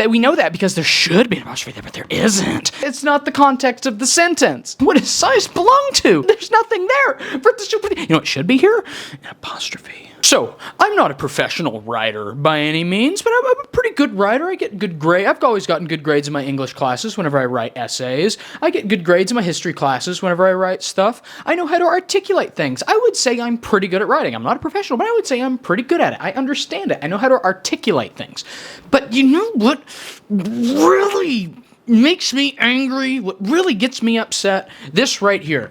We know that because there should be an apostrophe there, but there isn't. It's not the context of the sentence. What does size belong to? There's nothing there. You know what should be here? An apostrophe. So, I'm not a professional writer by any means, but I'm a pretty good writer. I get good grades. I've always gotten good grades in my English classes whenever I write essays. I get good grades in my history classes whenever I write stuff. I know how to articulate things. I would say I'm pretty good at writing. I'm not a professional, but I would say I'm pretty good at it. I understand it. I know how to articulate things. But you know what really makes me angry? What really gets me upset? This right here.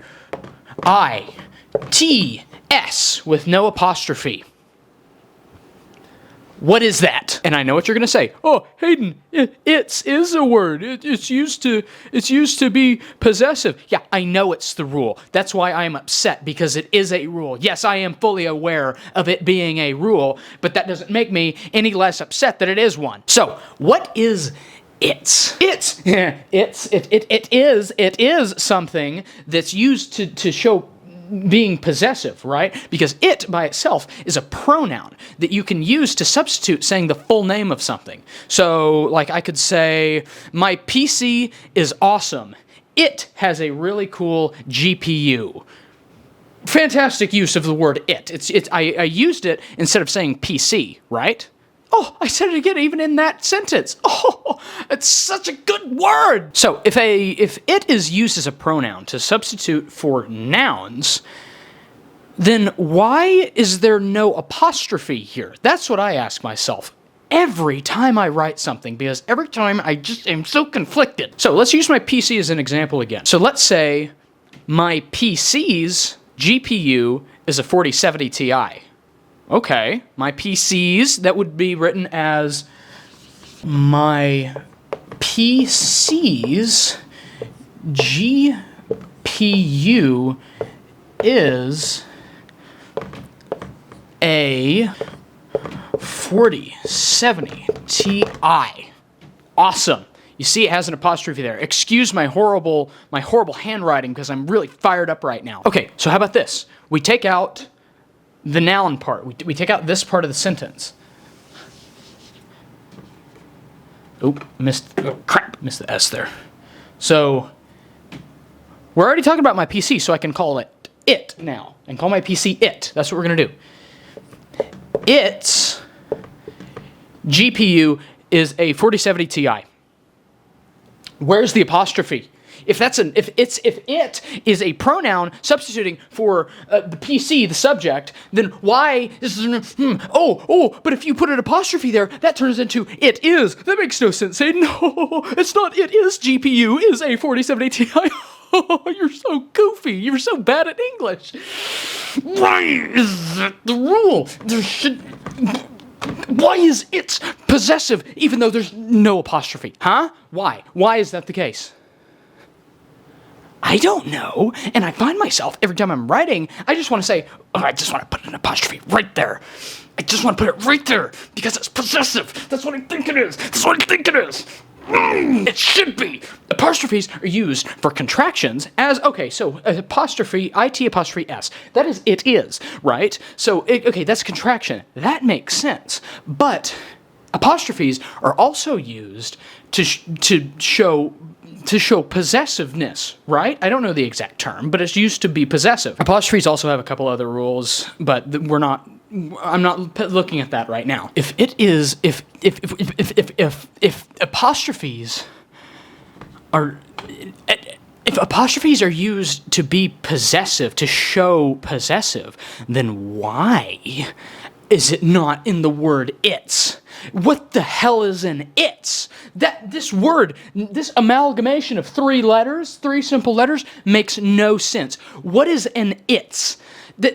I-T-S with no apostrophe. What is that? And I know what you're gonna say. Oh, Hayden, it's is a word. It's used to be possessive. Yeah, I know it's the rule. That's why I am upset, because it is a rule. Yes, I am fully aware of it being a rule, but that doesn't make me any less upset that it is one. So, what is it is something that's used to show being possessive, right? Because it by itself is a pronoun that you can use to substitute saying the full name of something. So, like, I could say, my PC is awesome. It has a really cool GPU. Fantastic use of the word it. I used it instead of saying PC, right? Oh, I said it again, even in that sentence. Oh, it's such a good word. So if it is used as a pronoun to substitute for nouns, then why is there no apostrophe here? That's what I ask myself every time I write something, because every time I just am so conflicted. So let's use my PC as an example again. So let's say my PC's GPU is a 4070 Ti. Okay, my PC's, that would be written as my PC's GPU is a 4070 Ti. Awesome. You see, it has an apostrophe there. Excuse my horrible handwriting, because I'm really fired up right now. Okay, so how about this? We take out the noun part. We take out this part of the sentence. Oop, missed the S there. So, we're already talking about my PC, so I can call it now. And call my PC it. That's what we're going to do. Its GPU is a 4070 Ti. Where's the apostrophe? If it is a pronoun substituting for the PC, the subject, then why is there but if you put an apostrophe there, that turns into it is. That makes no sense. Say no, it's not it is GPU is a 4070 Ti. Oh, you're so goofy. You're so bad at English. Why is that the rule? Why is it possessive even though there's no apostrophe? Huh? Why? Why is that the case? I don't know, and I find myself, every time I'm writing, I just want to say, oh, I just want to put an apostrophe right there. I just want to put it right there, because it's possessive. That's what I think it is. That's what I think it is. It should be. Apostrophes are used for contractions as, okay, so apostrophe, IT apostrophe S. That is, it is, right? So, okay, that's contraction. That makes sense. But apostrophes are also used to show possessiveness, right? I don't know the exact term, but it's used to be possessive. Apostrophes also have a couple other rules, but I'm not looking at that right now. If apostrophes are used to be possessive, to show possessive, then why is it not in the word its? What the hell is an its? This word, this amalgamation of three simple letters, makes no sense. What is an its? What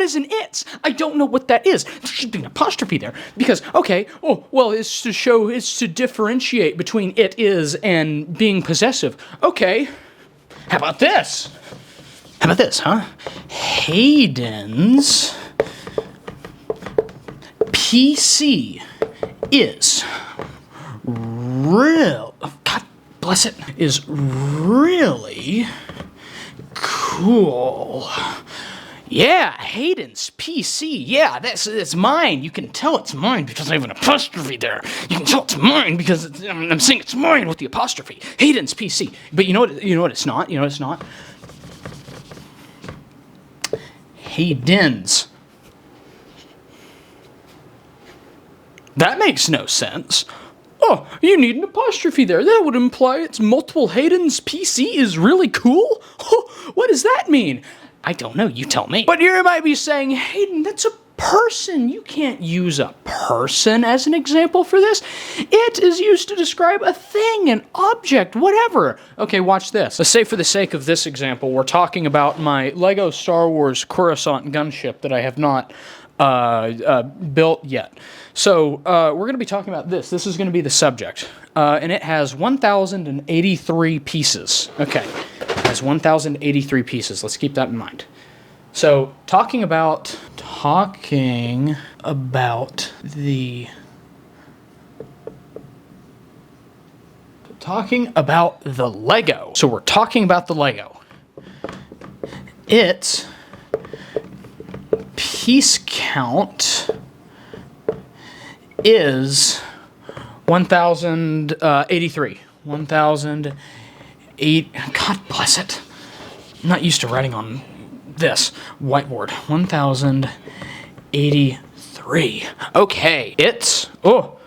is an its? I don't know what that is. There should be an apostrophe there, because, okay, it's to differentiate between it is and being possessive. Okay, how about this? Huh? Hayden's PC is God bless it, is really cool. Yeah, Hayden's PC. Yeah, it's mine. You can tell it's mine because I have an apostrophe there. You can tell it's mine because I'm saying it's mine with the apostrophe. Hayden's PC. But you know what? You know what it's not. You know what it's not. Hayden's. That makes no sense. Oh, you need an apostrophe there. That would imply it's multiple Hayden's PC is really cool? Oh, what does that mean? I don't know, you tell me. But you might be saying, Hayden, that's a person. You can't use a person as an example for this. It is used to describe a thing, an object, whatever. Okay, watch this. Let's say for the sake of this example, we're talking about my Lego Star Wars Coruscant gunship that I have not built yet. So we're going to be talking about this. This is going to be the subject. And it has 1,083 pieces. Okay. It has 1,083 pieces. Let's keep that in mind. So talking about the Lego. So we're talking about the Lego. Its piece count is 1,083. 1,008. God bless it. I'm not used to writing on this whiteboard. 1,083. Okay, it's... Oh,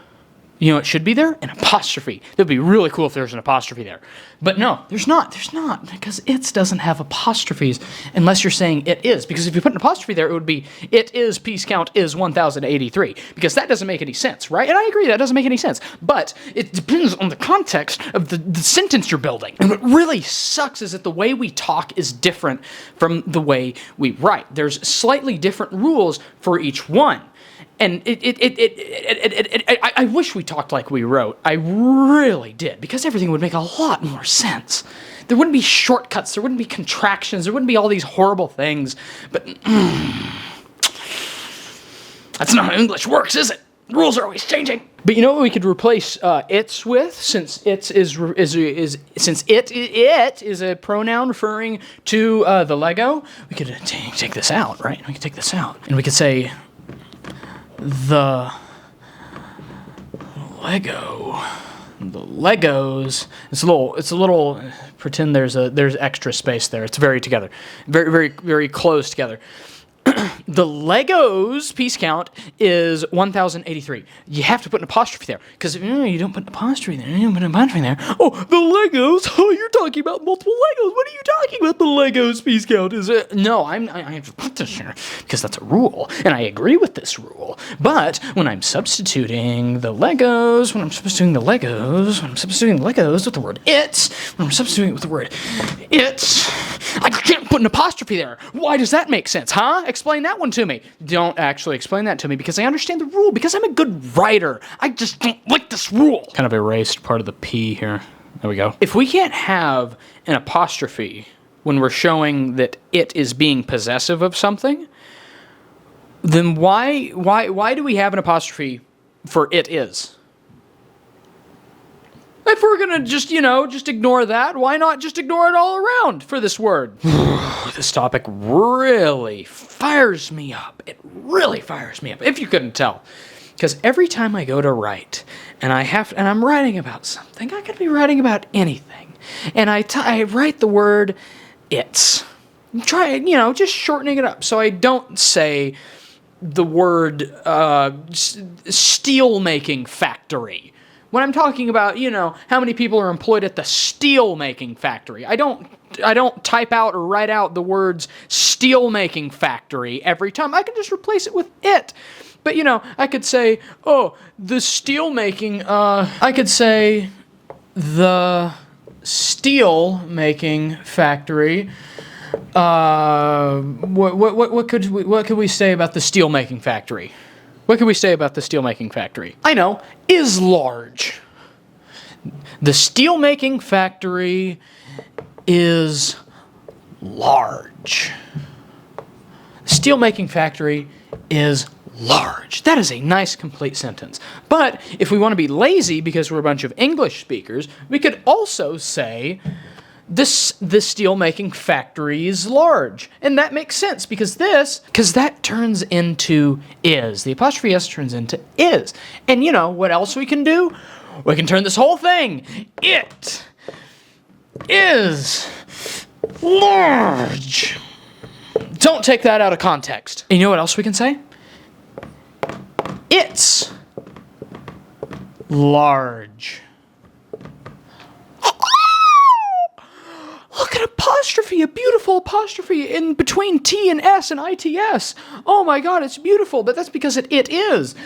you know it should be there? An apostrophe. It would be really cool if there was an apostrophe there. But no, there's not. There's not. Because its doesn't have apostrophes unless you're saying it is. Because if you put an apostrophe there, it would be it is piece count is 1,083. Because that doesn't make any sense, right? And I agree, that doesn't make any sense. But it depends on the context of the sentence you're building. And what really sucks is that the way we talk is different from the way we write. There's slightly different rules for each one. And I wish we talked like we wrote. I really did, because everything would make a lot more sense. There wouldn't be shortcuts, there wouldn't be contractions, there wouldn't be all these horrible things. But that's not how English works, is it? The rules are always changing. But you know what we could replace its with, since it is a pronoun referring to the Lego? We could take this out, right? We could take this out, and we could say the Legos. It's a little. Pretend there's extra space there. It's very together, very close together. The Legos piece count is 1,083. You have to put an apostrophe there, because you don't put an apostrophe there. You don't put an apostrophe there. Oh, the Legos. Oh, you're talking about multiple Legos. What are you talking about? The Legos piece count is no. I have to put this here because that's a rule, and I agree with this rule. But when I'm substituting the Legos, with the word it's, I can't put an apostrophe there. Why does that make sense, huh? Explain that one to me. Don't actually explain that to me, because I understand the rule, because I'm a good writer. I just don't like this rule. Kind of erased part of the P here. There we go. If we can't have an apostrophe when we're showing that it is being possessive of something, then why do we have an apostrophe for it is? If we're gonna just ignore that, why not just ignore it all around for this word? This topic really fires me up. It really fires me up, if you couldn't tell. Because every time I go to write, and I'm writing about something, I could be writing about anything, and I write the word it's. Try, just shortening it up, so I don't say the word steel-making factory. When I'm talking about, how many people are employed at the steel-making factory, I don't type out or write out the words steel-making factory every time. I can just replace it with it. But, I could say, oh, the steel-making, I could say the steel-making factory. What could we say about the steel-making factory? What can we say about the steelmaking factory? I know, is large. The steelmaking factory is large. The steelmaking factory is large. That is a nice, complete sentence. But if we want to be lazy because we're a bunch of English speakers, we could also say the steel-making factory's large. And that makes sense because that turns into is. The apostrophe S turns into is. And you know what else we can do? We can turn this whole thing. It is large. Don't take that out of context. And you know what else we can say? It's large. Look at apostrophe, a beautiful apostrophe in between T and S and ITS. Oh my God, it's beautiful, but that's because it is.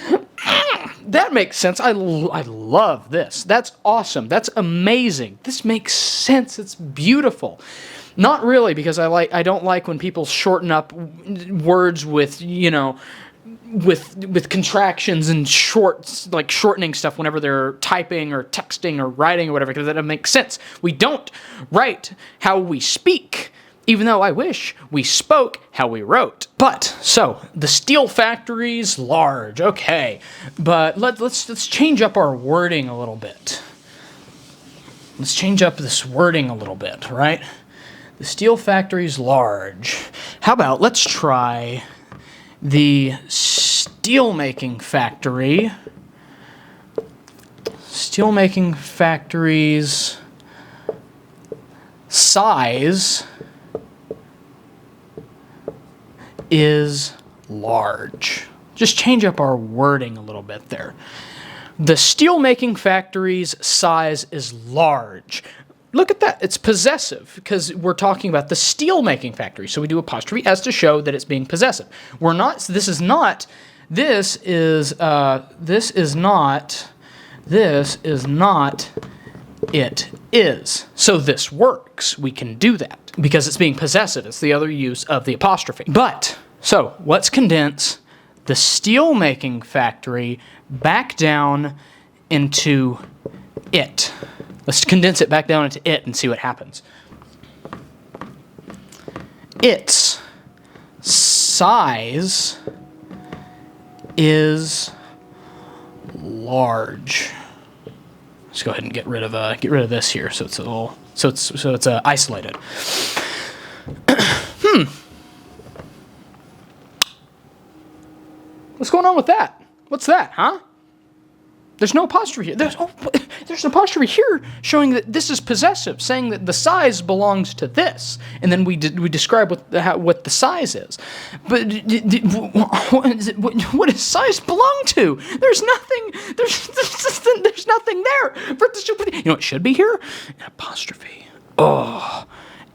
That makes sense. I love this. That's awesome. That's amazing. This makes sense. It's beautiful. Not really, because I don't like when people shorten up words with, you know, with contractions and shortening stuff whenever they're typing or texting or writing or whatever, because that doesn't make sense. We don't write how we speak, even though I wish we spoke how we wrote. But, so, the steel factory's large, okay. But let's change up our wording a little bit. Let's change up this wording a little bit, right? The steel factory's large. How about, let's try the steelmaking factory. Steelmaking factory's size is large. Just change up our wording a little bit there. The steelmaking factory's size is large. Look at that. It's possessive because we're talking about the steel-making factory. So we do apostrophe S to show that it's being possessive. We're not. This is not. This is not. It is. So this works. We can do that because it's being possessive. It's the other use of the apostrophe. But so let's condense the steel-making factory back down into it. Let's condense it back down into it and see what happens. Its size is large. Let's go ahead and get rid of this here, so it's a little, so it's isolated. What's going on with that? What's that, huh? There's no apostrophe here. There's an apostrophe here showing that this is possessive, saying that the size belongs to this, and then we describe what the size is. But what does size belong to? There's nothing. There's nothing there. You know what should be here? An apostrophe. Oh.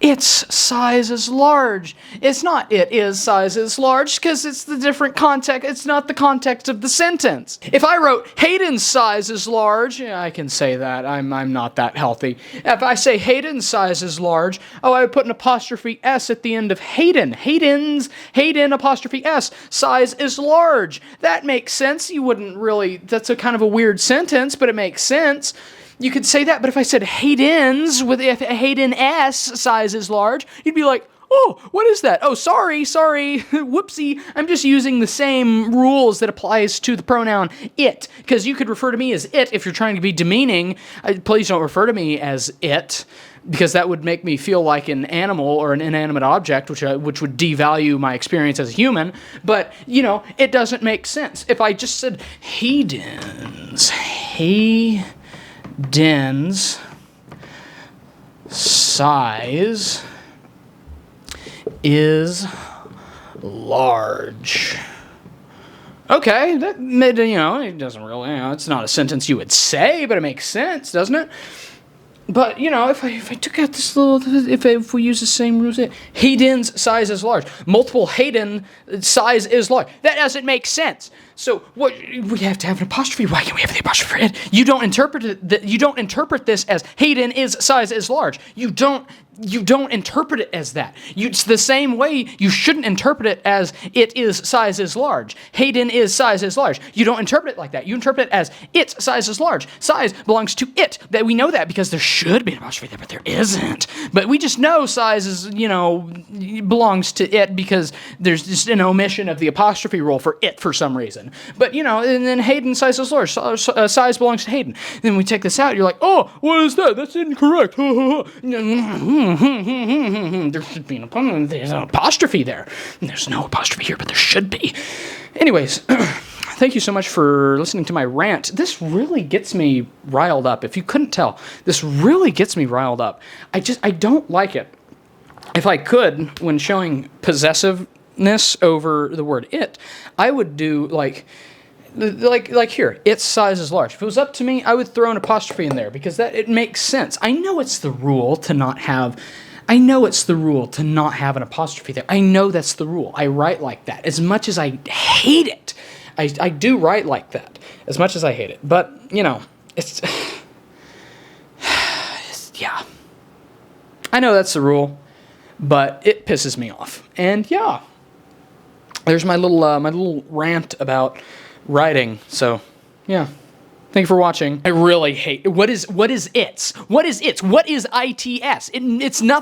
Its size is large. It's not it is size is large because it's the different context. It's not the context of the sentence. If I wrote Hayden's size is large, yeah, I can say that. I'm not that healthy. If I say Hayden's size is large, I would put an apostrophe S at the end of Hayden. Hayden apostrophe S, size is large. That makes sense. You wouldn't really, that's a kind of a weird sentence, but it makes sense. You could say that, but if I said Hayden's with Hayden S size is large, you'd be like, oh, what is that? Oh, sorry, whoopsie. I'm just using the same rules that applies to the pronoun it, because you could refer to me as it if you're trying to be demeaning. Please don't refer to me as it, because that would make me feel like an animal or an inanimate object, which would devalue my experience as a human. But, you know, it doesn't make sense. If I just said Hayden's size is large. Okay, that made, you know, it doesn't really, you know, it's not a sentence you would say, but it makes sense, doesn't it? But, you know, if I took out this little, if we use the same rules, Hayden's size is large. Multiple Hayden size is large. That doesn't make sense. So what we have to have an apostrophe. Why can't we have the apostrophe for it? You don't interpret this as Hayden is size is large. You don't you don't interpret it as that. It's the same way you shouldn't interpret it as it is size is large. Hayden is size is large. You don't interpret it like that. You interpret it as its size is large. Size belongs to it. That we know that because there should be an apostrophe there, but there isn't. But we just know size is, belongs to it because there's just an omission of the apostrophe rule for it for some reason. But, and then Hayden size is large. Size belongs to Hayden. Then we take this out. You're like, oh, what is that? That's incorrect. There should be there's an apostrophe there. There's no apostrophe here, but there should be. Anyways, thank you so much for listening to my rant. This really gets me riled up. If you couldn't tell, this really gets me riled up. I don't like it. If I could, when showing possessiveness over the word it, I would do like here, its size is large. If it was up to me, I would throw an apostrophe in there because it makes sense. I know it's the rule to not have an apostrophe there. I know that's the rule. I write like that. As much as I hate it, I do write like that. As much as I hate it. But, it's yeah. I know that's the rule, but it pisses me off. And yeah, there's my little rant about writing. So, yeah. Thank you for watching. I really hate what is its? What is its? What is ITS? It's nothing.